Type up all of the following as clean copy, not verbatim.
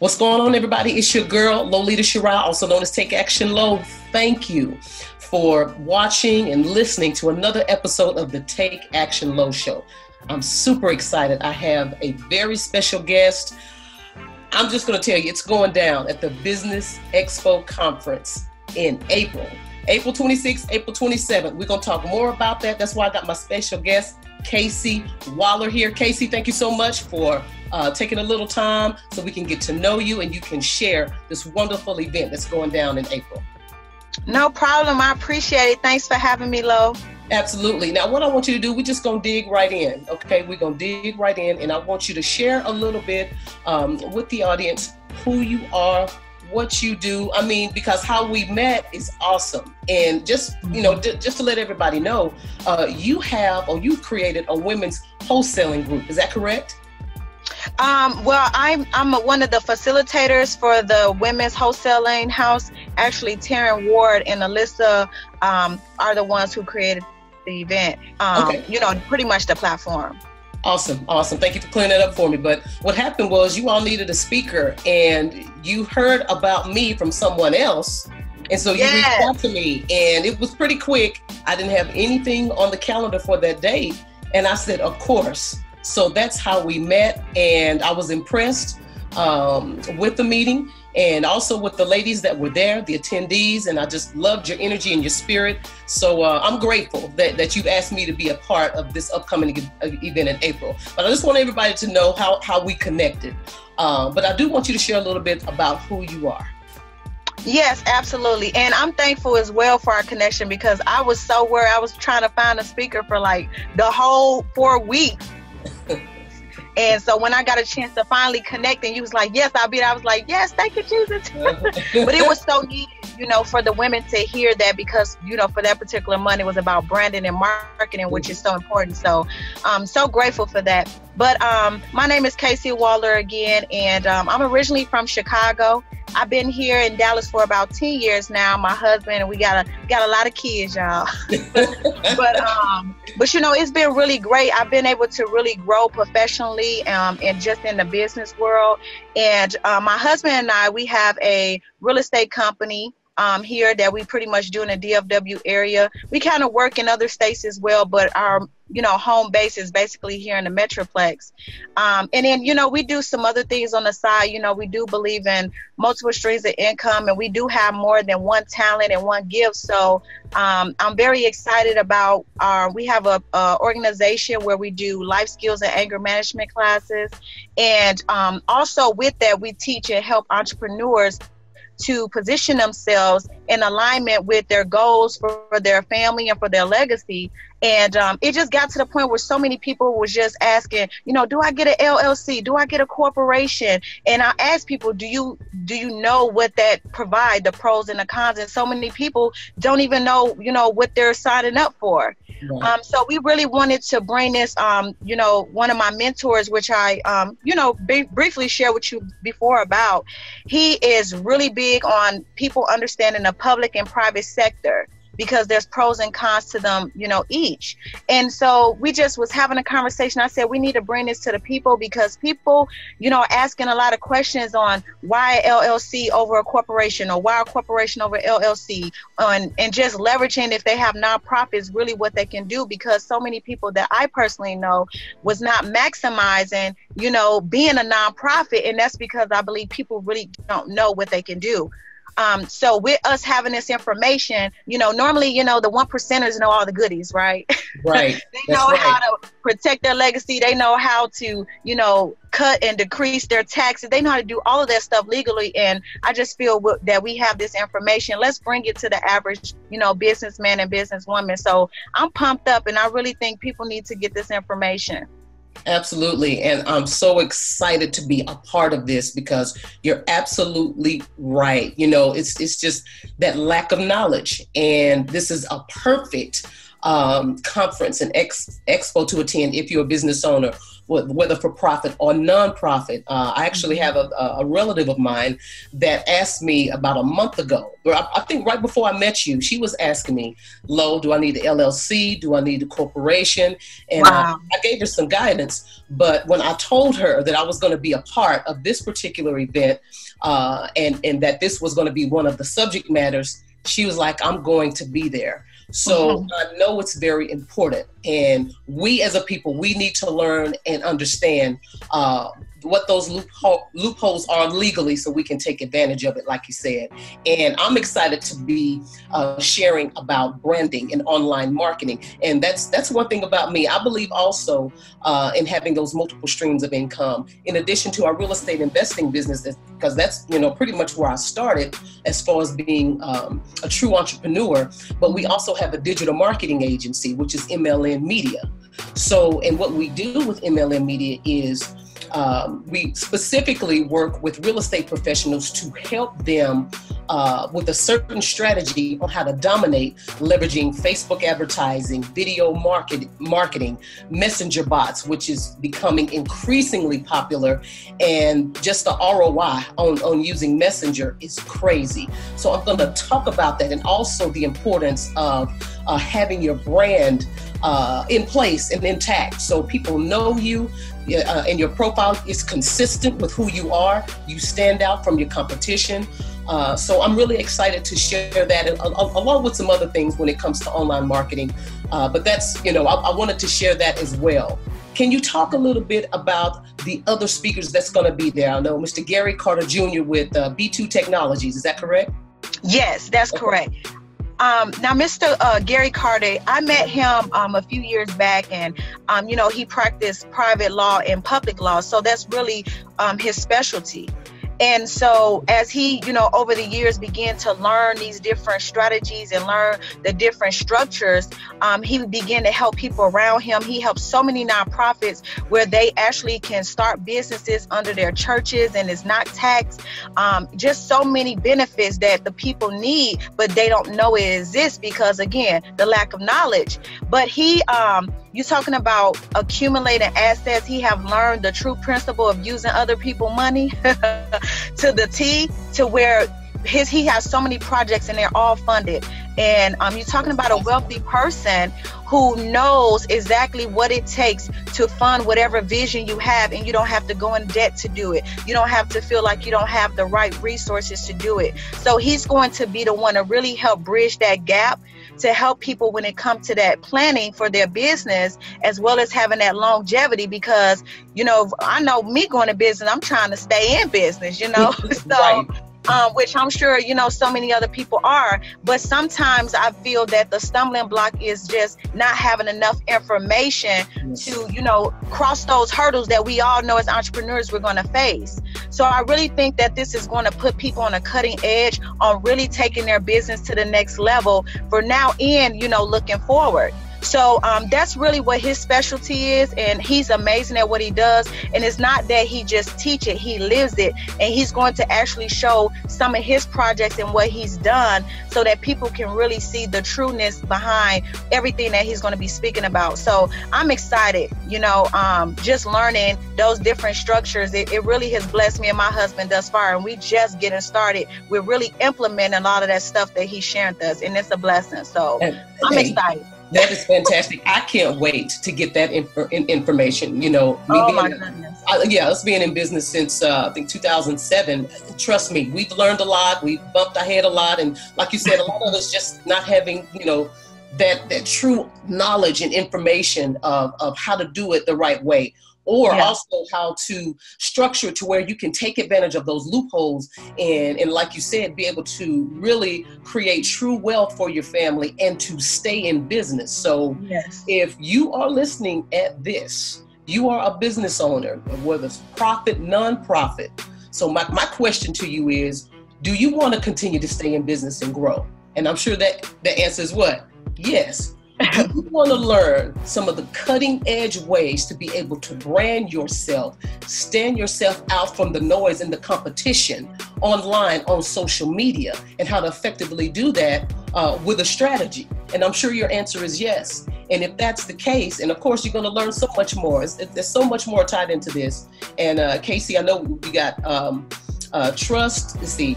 What's going on, everybody? It's your girl, Lolita Sheriow, also known as Take Action Lo. Thank you for watching and listening to another episode of the Take Action Lo Show. I'm super excited. I have a very special guest. I'm just going to tell you, it's going down at the Business Expo Conference in April 26th, April 27th. We're going to talk more about that. That's why I got my special guest, Kasey Waller here. Kasey, thank you so much for taking a little time so we can get to know you and you can share this wonderful event that's going down in April. No problem. I appreciate it. Thanks for having me, Lo. Absolutely. Now, what I want you to do, we're just going to dig right in, okay? We're going to dig right in, and I want you to share a little bit with the audience who you are, what you do. I mean, because how we met is awesome. And just, just to let everybody know, you created a women's wholesaling group. Is that correct? Well, I'm one of the facilitators for the women's wholesaling house. Actually, Taryn Ward and Alyssa are the ones who created the event. Okay. Pretty much the platform. Awesome. Thank you for clearing that up for me. But what happened was you all needed a speaker and you heard about me from someone else. And so you reached out to me and it was pretty quick. I didn't have anything on the calendar for that day. And I said, of course. So that's how we met. And I was impressed with the meeting and also with the ladies that were there, the attendees. And I just loved your energy and your spirit. So I'm grateful that you've asked me to be a part of this upcoming event in April. But I just want everybody to know how we connected. But I do want you to share a little bit about who you are. Yes, absolutely. And I'm thankful as well for our connection because I was so worried. I was trying to find a speaker for like the whole 4 weeks. And so when I got a chance to finally connect and you was like, yes, I'll be there. I was like, yes, thank you, Jesus. But it was so needed, for the women to hear that because, for that particular month, it was about branding and marketing, which is so important. So I'm so grateful for that. But my name is Kasey Waller again, and I'm originally from Chicago. I've been here in Dallas for about 10 years now. My husband, and we got a lot of kids, y'all. but it's been really great. I've been able to really grow professionally and just in the business world. And my husband and I, we have a real estate company here that we pretty much do in the DFW area. We kind of work in other states as well, but our home base is basically here in the Metroplex. And then, we do some other things on the side. We do believe in multiple streams of income, and we do have more than one talent and one gift. So I'm very excited about we have a organization where we do life skills and anger management classes. And also with that, we teach and help entrepreneurs to position themselves in alignment with their goals for their family and for their legacy. And it just got to the point where so many people was just asking, do I get an LLC? Do I get a corporation? And I asked people, do you know what that provide, the pros and the cons? And so many people don't even know, what they're signing up for. Right. So we really wanted to bring this, one of my mentors, which I, briefly shared with you before about, he is really big on people understanding the public and private sector, because there's pros and cons to them, each. And so we just was having a conversation. I said, we need to bring this to the people because people, are asking a lot of questions on why LLC over a corporation or why a corporation over LLC, and just leveraging if they have nonprofits, really what they can do, because so many people that I personally know was not maximizing, being a nonprofit. And that's because I believe people really don't know what they can do. So with us having this information, normally, the 1%ers know all the goodies, right? Right. They know how to protect their legacy. They know how to, cut and decrease their taxes. They know how to do all of that stuff legally. And I just feel that we have this information. Let's bring it to the average, businessman and businesswoman. So I'm pumped up and I really think people need to get this information. Absolutely. And I'm so excited to be a part of this because you're absolutely right. It's just that lack of knowledge. And this is a perfect conference and expo to attend if you're a business owner whether for profit or nonprofit. I actually have a relative of mine that asked me about a month ago, or I think right before I met you, she was asking me, Lo, do I need the LLC? Do I need a corporation? And wow. I gave her some guidance. But when I told her that I was going to be a part of this particular event, and that this was going to be one of the subject matters, she was like, I'm going to be there. So I know it's very important. And we as a people, we need to learn and understand what those loopholes are legally so we can take advantage of it, like you said. And I'm excited to be sharing about branding and online marketing. And that's one thing about me. I believe also in having those multiple streams of income, in addition to our real estate investing business, because that's, pretty much where I started as far as being a true entrepreneur. But we also have a digital marketing agency, which is MLN Media. So, and what we do with MLN Media is we specifically work with real estate professionals to help them with a certain strategy on how to dominate, leveraging Facebook advertising, video marketing, messenger bots, which is becoming increasingly popular, and just the ROI on using Messenger is crazy. So I'm going to talk about that, and also the importance of having your brand in place and intact, so people know you, and your profile is consistent with who you are. You stand out from your competition. So I'm really excited to share that, and, along with some other things when it comes to online marketing. But that's, I wanted to share that as well. Can you talk a little bit about the other speakers that's going to be there? I know Mr. Gary Carter Jr. with B2 Technologies. Is that correct? Yes, that's correct. Now, Mr. Gary Carter, I met him a few years back, and, he practiced private law and public law. So that's really his specialty. And so as he, over the years began to learn these different strategies and learn the different structures, he began to help people around him. He helps so many nonprofits where they actually can start businesses under their churches and it's not taxed. Just so many benefits that the people need, but they don't know it exists because, again, the lack of knowledge. But he, you're talking about accumulating assets. He have learned the true principle of using other people's money to the T, to where he has so many projects and they're all funded. And you're talking about a wealthy person who knows exactly what it takes to fund whatever vision you have, and you don't have to go in debt to do it. You don't have to feel like you don't have the right resources to do it. So he's going to be the one to really help bridge that gap, to help people when it comes to that planning for their business, as well as having that longevity. Because, I know me going to business, I'm trying to stay in business, so, right. Which I'm sure, so many other people are. But sometimes I feel that the stumbling block is just not having enough information to, cross those hurdles that we all know as entrepreneurs we're going to face. So I really think that this is going to put people on a cutting edge on really taking their business to the next level for now and, looking forward. So that's really what his specialty is, and he's amazing at what he does. And it's not that he just teach it, he lives it, and he's going to actually show some of his projects and what he's done so that people can really see the trueness behind everything that he's going to be speaking about. So I'm excited, just learning those different structures. It really has blessed me and my husband thus far, and we just getting started. We're really implementing a lot of that stuff that he's sharing with us, and it's a blessing. So I'm excited. That is fantastic. I can't wait to get that information. My goodness. Us being in business since I think 2007. Trust me, we've learned a lot. We've bumped our head a lot, and like you said, a lot of us just not having that true knowledge and information of how to do it the right way. Or also how to structure it to where you can take advantage of those loopholes and like you said, be able to really create true wealth for your family and to stay in business. So if you are listening at this, you are a business owner, whether it's profit, nonprofit. So my question to you is, do you want to continue to stay in business and grow? And I'm sure that the answer is what? Yes. Do you want to learn some of the cutting edge ways to be able to brand yourself, stand yourself out from the noise and the competition online on social media, and how to effectively do that with a strategy? And I'm sure your answer is yes. And if that's the case, and of course, you're going to learn so much more. There's so much more tied into this. And Kasey, I know we got trust, estate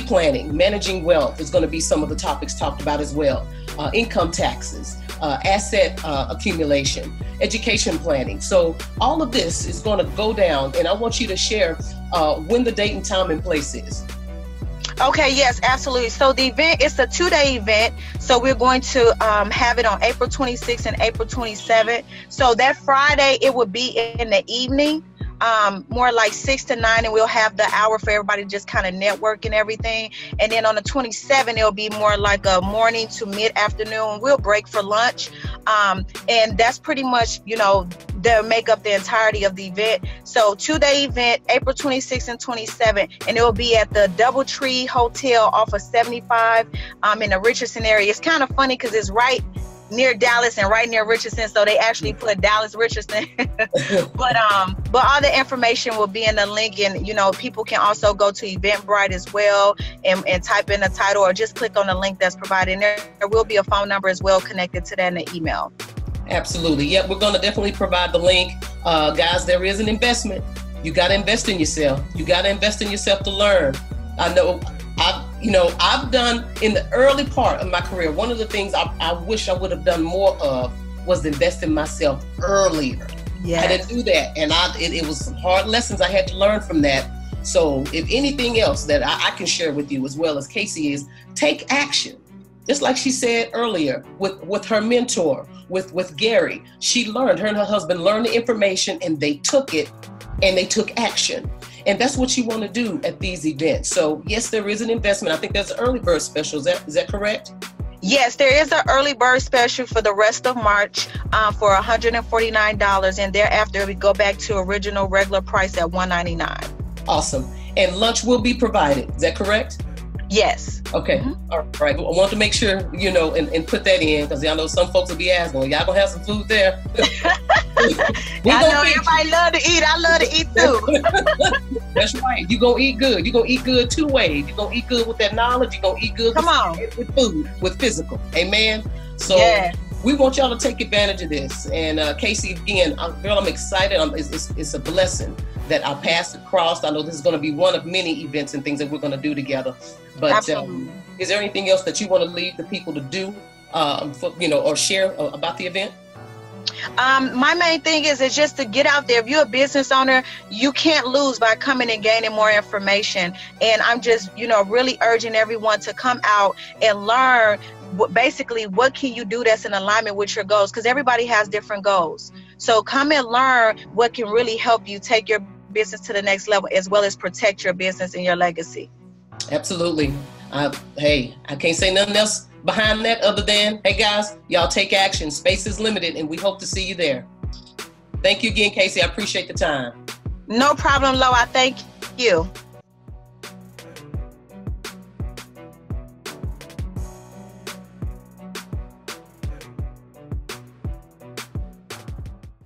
planning, managing wealth is going to be some of the topics talked about as well. Income taxes, asset accumulation, education planning. So all of this is going to go down, and I want you to share when the date and time and place is. Okay, yes, absolutely. So the event, it's a 2-day event. So we're going to have it on April 26th and April 27th. So that Friday, it will be in the evening, more like 6 to 9, and we'll have the hour for everybody to just kind of network and everything. And then on the 27th, it'll be more like a morning to mid-afternoon. We'll break for lunch. And that's pretty much, they'll make up the entirety of the event. So 2-day event, April 26th and 27th, and it will be at the Doubletree Hotel off of 75 in the Richardson area. It's kind of funny because it's right near Dallas and right near Richardson, so they actually put Dallas Richardson. but all the information will be in the link, and people can also go to Eventbrite as well and type in the title, or just click on the link that's provided. And there will be a phone number as well connected to that in the email. Absolutely. Yep, we're going to definitely provide the link. Guys, there is an investment. You got to invest in yourself. You got to invest in yourself to learn. I know I've done in the early part of my career, one of the things I wish I would have done more of was invest in myself earlier. Yes. I didn't do that. And it was some hard lessons I had to learn from that. So if anything else that I can share with you as well as Kasey is take action. Just like she said earlier with her mentor, with Gary, she learned, her and her husband learned the information, and they took it and they took action. And that's what you want to do at these events. So yes, there is an investment. I think there's an early bird special. Is that correct? Yes, there is an early bird special for the rest of March for $149. And thereafter, we go back to original regular price at $199. Awesome. And lunch will be provided. Is that correct? Yes. Okay. Mm-hmm. All right. I want to make sure, and put that in, because I know some folks will be asking, well, y'all gonna have some food there. I know everybody love to eat. I love to eat too. That's right. You're going to eat good. You're going to eat good 2 ways. You're going to eat good with that knowledge. You're going to eat good with food, with physical. Amen. So we want y'all to take advantage of this. And Kasey, again, girl, I'm excited. It's a blessing that our paths have crossed. I know this is going to be one of many events and things that we're going to do together. But is there anything else that you want to leave the people to do, or share about the event? My main thing is just to get out there. If you're a business owner, you can't lose by coming and gaining more information. And I'm just, really urging everyone to come out and learn basically what can you do that's in alignment with your goals, because everybody has different goals. So come and learn what can really help you take your business to the next level, as well as protect your business and your legacy. Absolutely. Hey, I can't say nothing else behind that other than, hey guys, y'all take action. Space is limited, and we hope to see you there. Thank you again, Kasey. I appreciate the time. No problem, Lo. I thank you.